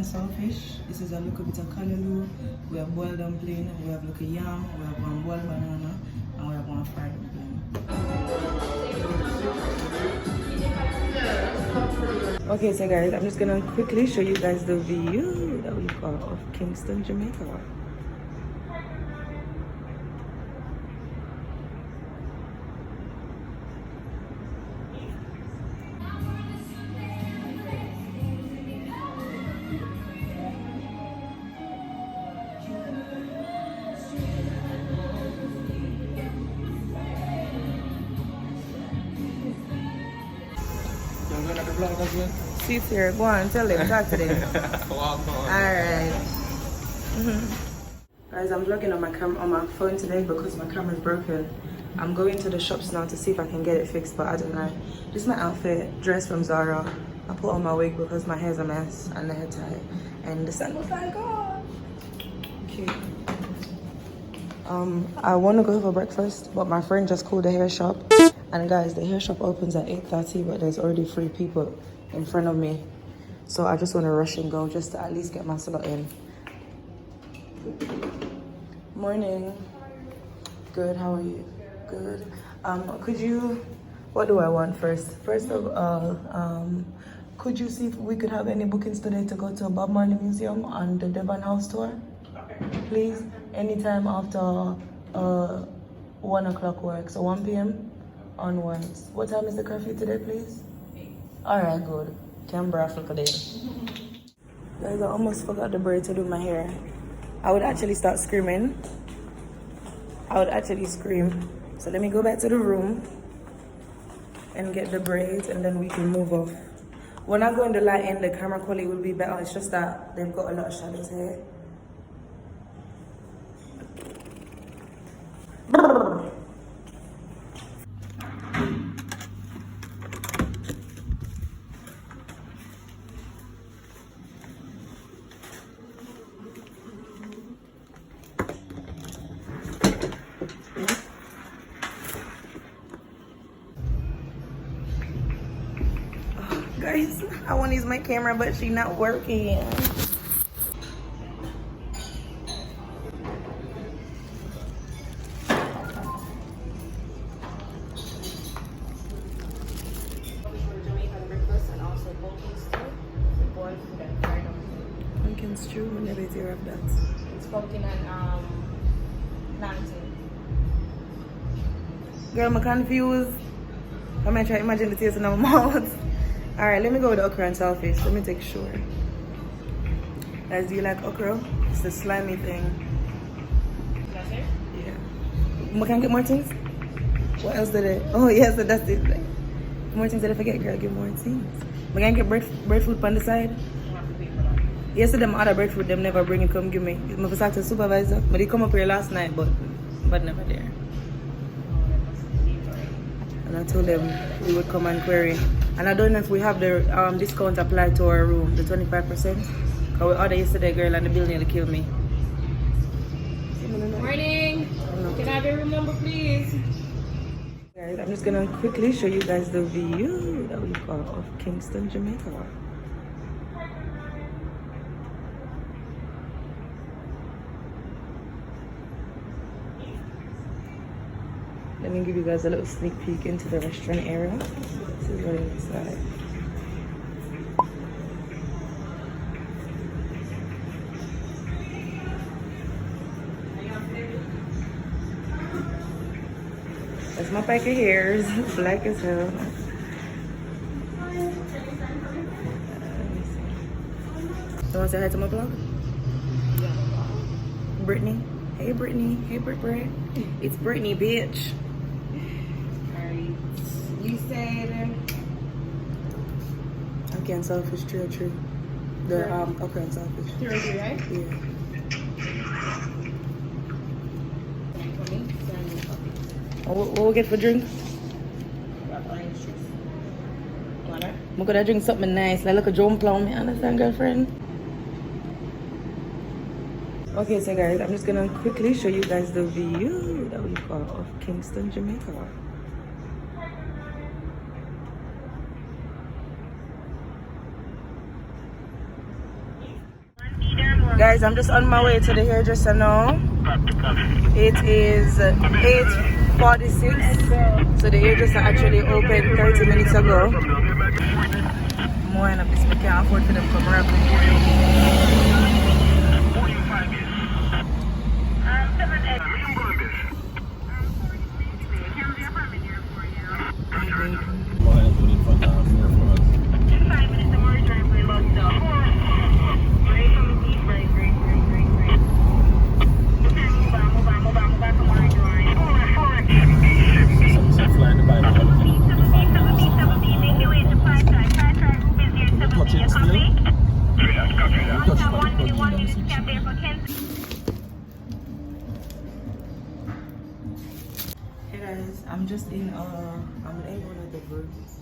and saltfish. This is a little bit of callaloo. We have boiled dumpling. We have little yam. We have one boiled banana, and we have one fried dumpling. Okay, so guys, I'm just gonna quickly show you guys the view that we've got of Kingston, Jamaica. She's here. Go on, tell them. Talk to them. Alright. Guys, I'm vlogging on my camera on my phone today because my camera's broken. I'm going to the shops now to see if I can get it fixed, but I don't know. This is my outfit, dress from Zara. I put on my wig because my hair's a mess and the hair tie. And the sun was like, oh, cute. I want to go for breakfast, but my friend just called the hair shop. And guys, the hair shop opens at 8:30, but there's already 3 people in front of me. So I just want to rush and go just to at least get my slot in. Morning. Good, how are you? Good. Could you, what do I want first? First of all, could you see if we could have any bookings today to go to a Bob Marley Museum on the Devon House tour? Please, anytime after 1 o'clock work, so 1 p.m. onwards. What time is the curfew today, please? Alright, good. Canberra for today. Guys, I almost forgot the braid to do my hair. I would actually start screaming. I would actually scream. So let me go back to the room and get the braids, and then we can move off. When I go in the light in, the camera quality will be better. It's just that they've got a lot of shadows here. Guys, I want to use my camera, but she's not working. Pumpkin stew, whenever you have that. It's pumpkin and Nancy. Girl, I'm confused. I'm gonna try to imagine the taste in my mouth. Alright, let me go with the okra and saltfish. Let me take sure. Guys, do you like okra? It's the slimy thing. That's it? Yeah. Can I get more things? What else did it? Oh, yes, so that's it. More things that I forget, girl. Get more things. Can I get breadfruit on the side? Yesterday, my other breadfruit, them never bring it, come give me. My talk to the supervisor, but he come up here last night, but never there. And I told them we would come and query. And I don't know if we have the discount applied to our room, the 25%. Because we ordered yesterday, girl, and the bill nearly killed me. Morning. Can I have your room number, please? Guys, I'm just gonna quickly show you guys the view that we've got of Kingston, Jamaica. Let me give you guys a little sneak peek into the restaurant area. This is what it looks like. That's my pack of hairs, black as hell. You want to say hi to my blog? Yeah. Brittany. Hey Brittany. Hey Britt. It's Brittany, bitch. Alright. You said Okay, and saltfish, true. The okra and saltfish. 30, right? Yeah. What we'll get for drink? Orange juice. Water. I'm gonna drink something nice, like a John Plum, you understand, girlfriend? Okay, so guys, I'm just gonna quickly show you guys the view that we've got of Kingston, Jamaica. Guys, I'm just on my way to the hairdresser now. It is 8:46. So the hairdresser actually opened 30 minutes ago. More and I can't afford for them to come around. Hey guys, I'm just in I'm in one of the rooms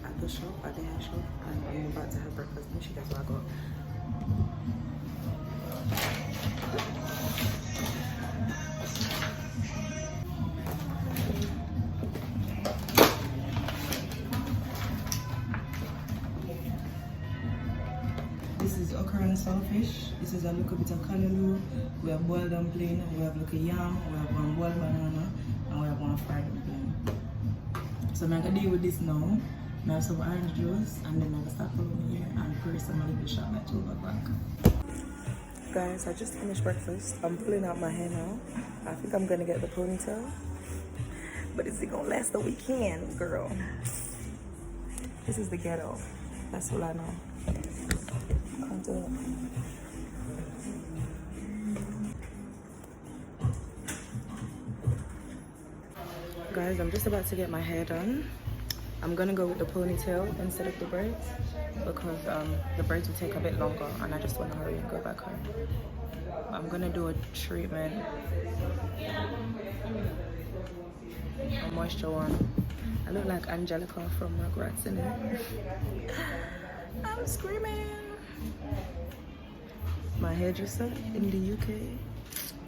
at the shop, at the hair shop, and I'm about to have breakfast. Let me show you guys what I got. This is okra and saltfish. This is a little bit of callaloo. We have boiled dumpling. We have like a yam. We have one boiled banana, and we have one fried dumpling. So I'm gonna deal with this now. I have some orange juice, and then I'm gonna start following here and pour some a little shot at 12 o'clock. Guys, I just finished breakfast. I'm pulling out my hair now. I think I'm gonna get the ponytail, but is it gonna last the weekend, girl? This is the ghetto. That's all I know. I'll do it. Guys, I'm just about to get my hair done. I'm gonna go with the ponytail instead of the braids because the braids will take a bit longer and I just want to hurry and go back home. I'm gonna do a treatment, a moisture one. I look like Angelica from Rugrats, innit? I'm screaming. My hairdresser in the UK,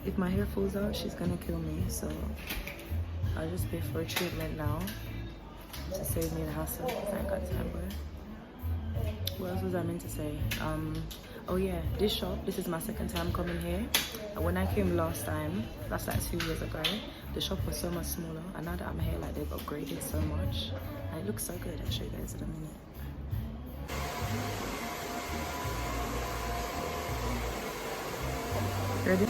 if my hair falls out, she's gonna kill me, so I'll just pay for a treatment now to save me the hassle because I ain't got time, boy. What else was I meant to say? Oh yeah, this shop, this is my second time coming here. And when I came last time, that's like 2 years ago, the shop was so much smaller. And now that I'm here, like they've upgraded so much. And it looks so good. I'll show you guys in a minute. Ready?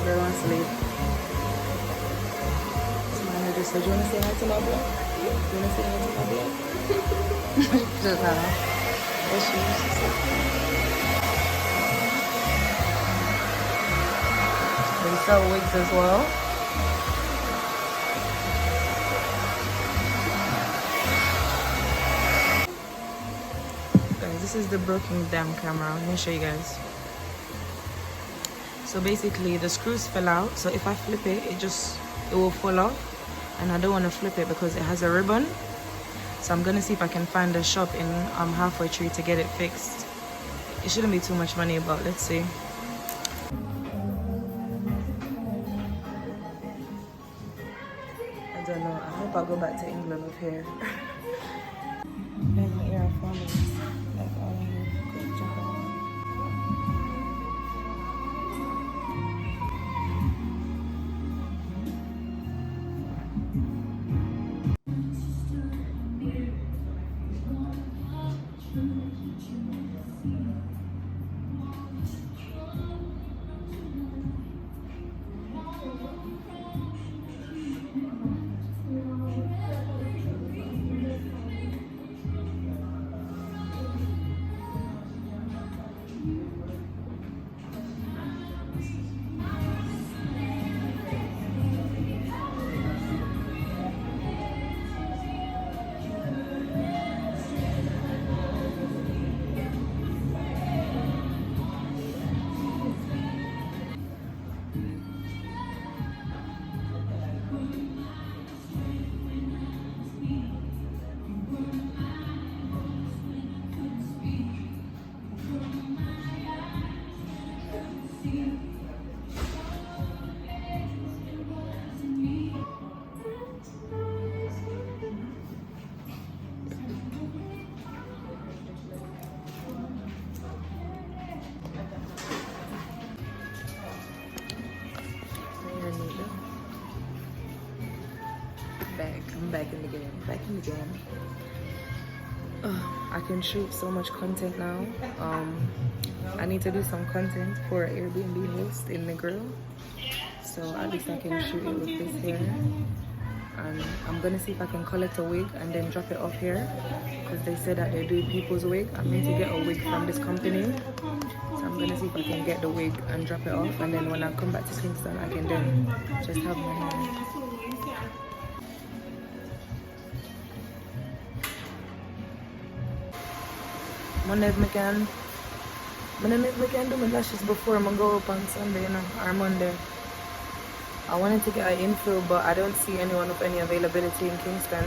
Girl wants to sleep. So my hairdresser, do you want to say hi to my boy? Do you want to say hi to my boy? Just now. There she is. They sell wigs as well. Guys, this is the broken down camera. Let me show you guys. So basically the screws fell out, so if I flip it, it will fall off, and I don't want to flip it because it has a ribbon. So I'm gonna see if I can find a shop in Halfway Tree to get it fixed. It shouldn't be too much money, but let's see. I don't know, I hope I go back to England with hair. And my ear forming like all here. Good job. I'm back in the game. Back in the game. I can shoot so much content now. I need to do some content for Airbnb host in the grill. So at least I can shoot it with this hair. And I'm gonna see if I can collect a wig and then drop it off here. Because they said that they're doing people's wig. I'm meant to get a wig from this company. So I'm gonna see if I can get the wig and drop it off. And then when I come back to Kingston, I can then just have my hair. Monday if I can do my lashes before I go up on Sunday, you know, or Monday. I wanted to get an infill, but I don't see anyone with any availability in Kingston.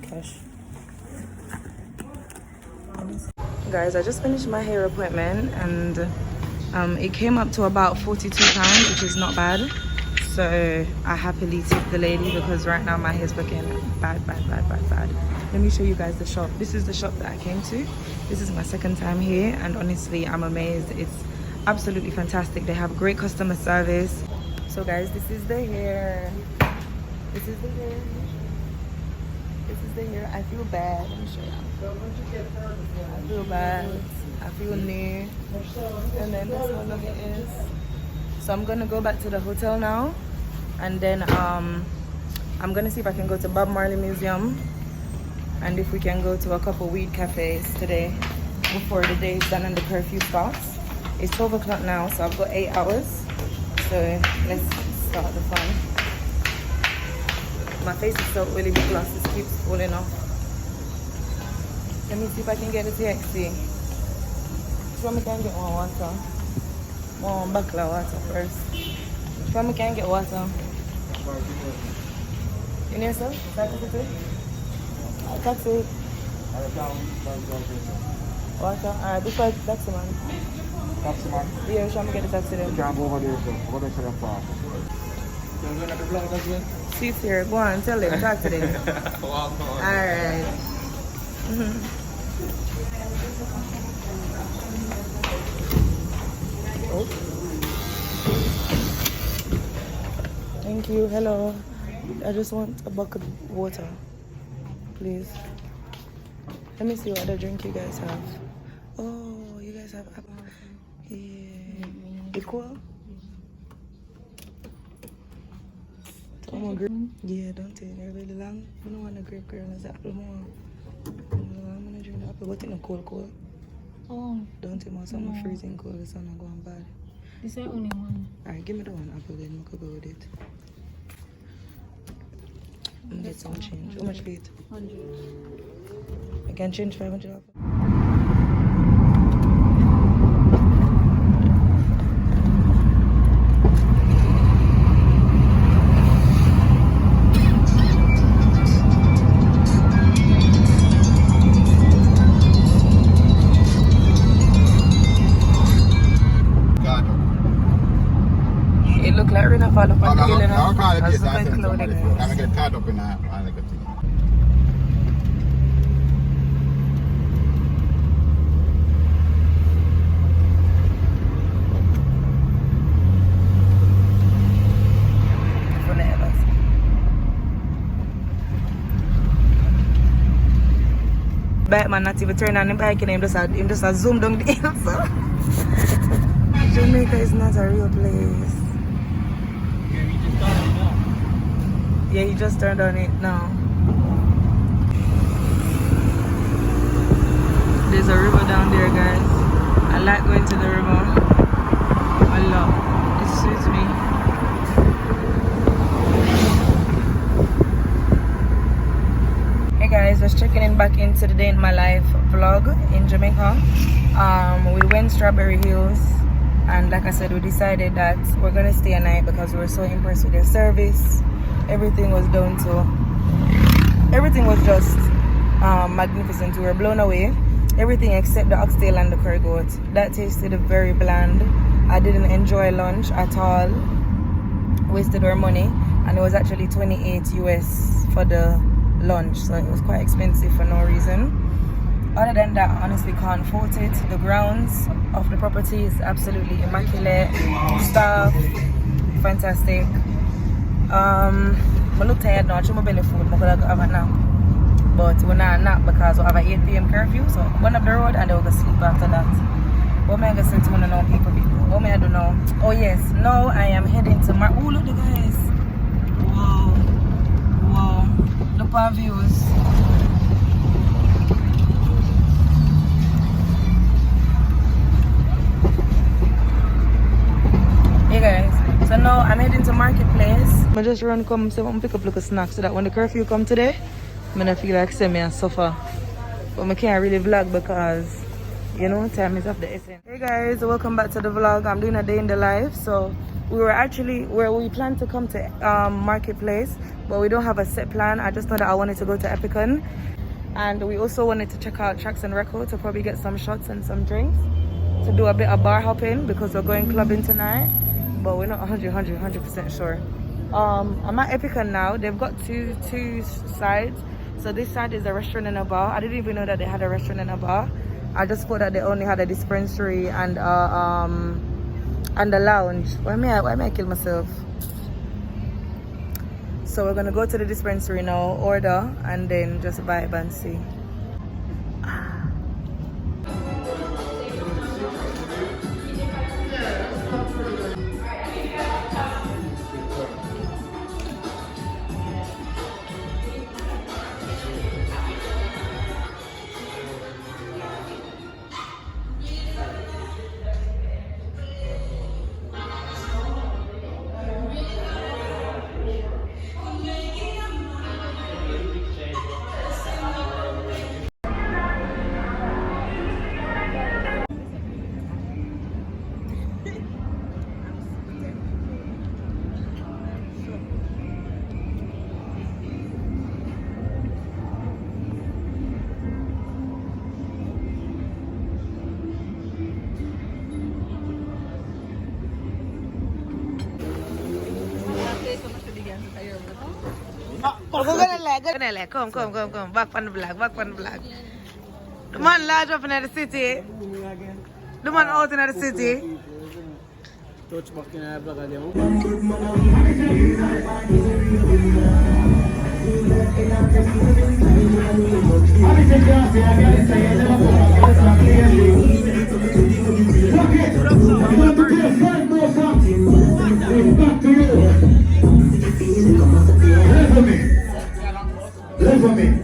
Cash. Guys, I just finished my hair appointment and it came up to about £42, which is not bad. So I happily tipped the lady because right now my hair's looking bad. Let me show you guys the shop. This is the shop that I came to. This is my second time here and honestly I'm amazed. It's absolutely fantastic. They have great customer service. So guys, this is the hair. This is the hair. This is the hair. I feel bad. Let me show you. I feel bad. I feel new. And then this one of it is. So I'm gonna go back to the hotel now, and then I'm gonna see if I can go to Bob Marley Museum, and if we can go to a couple weed cafes today before the day is done and the curfew starts. It's 12 o'clock now, so I've got 8 hours. So let's start the fun. My face is so oily because it keeps falling off. Let me see if I can get a taxi. So I can get one water. One buckle of water first. So I can get water. You need some? Taxi? Taxi. Water? Alright, this is taxi man. Taxi man? Yeah, show me get the taxi then. You can't go over there, sir. Over there, sir, far. Chief's here. Go on, tell him. Talk to them. Alright. Oh. Thank you. Hello. I just want a bucket of water, please. Let me see what other drink you guys have. Oh, you guys have apple. Yeah. It cool? Yeah, don't take it really long. I don't want a grape girl as apple more. I'm gonna drink the apple, but in a cold. Oh. Don't take more something freezing cold, it's not going bad. This is only one. Alright, give me the one apple then we could go with it. And get some change. How much for it? 100. I can change 500 apple. It looked like we're gonna fall up on the hill, you know? I'll call it this. I I'll was send looking somebody. clouded. I'm going to get caught up in that. I'll get to you. Bike man not even turn on the bike and him just a zoom down the hill, so. Jamaica is not a real place. Yeah, he just turned on it now. There's a river down there, guys. I like going to the river. I love it. It suits me. Hey guys, just checking in back into the day in my life vlog in Jamaica. We went Strawberry Hills, and like I said, we decided that we're gonna stay a night because we were so impressed with their service. Everything was just magnificent. We were blown away. Everything except the oxtail and the curry goat. That tasted very bland. I didn't enjoy lunch at all. Wasted our money, and it was actually 28 US for the lunch, so it was quite expensive for no reason. Other than that, I honestly can't fault it. The grounds of the property is absolutely immaculate. Staff, fantastic. I look tired now. I should my belly food. I'm gonna have a nap, but we're not nap because we have an 8 p.m. curfew. So I'm going up the road and then we're gonna sleep after that. What am I gonna say to one of the people? What may I do now? Oh yes, now I am heading to oh look the guys. Wow. Look at views. Hey guys, so now I'm heading to Marketplace. I just run come so I'm pick up little snacks so that when the curfew come today, I'm gonna feel like me and suffer. But I can't really vlog because you know time is of the essence. Hey guys, welcome back to the vlog. I'm doing a day in the life. So we were actually where we planned to come to Marketplace, but we don't have a set plan. I just know that I wanted to go to Epicon, and we also wanted to check out Tracks and Record to probably get some shots and some drinks to do a bit of bar hopping because we're going clubbing tonight, but we're not 100% sure. I'm at Epicon now. They've got two sides. So this side is a restaurant and a bar. I didn't even know that they had a restaurant and a bar. I just thought that they only had a dispensary and a lounge. Why may I kill myself? So we're gonna go to the dispensary now, order, and then just vibe and see. Come. Back on the block. The man large up in the city. The man out in the city. Touch back in the block again. Live for me.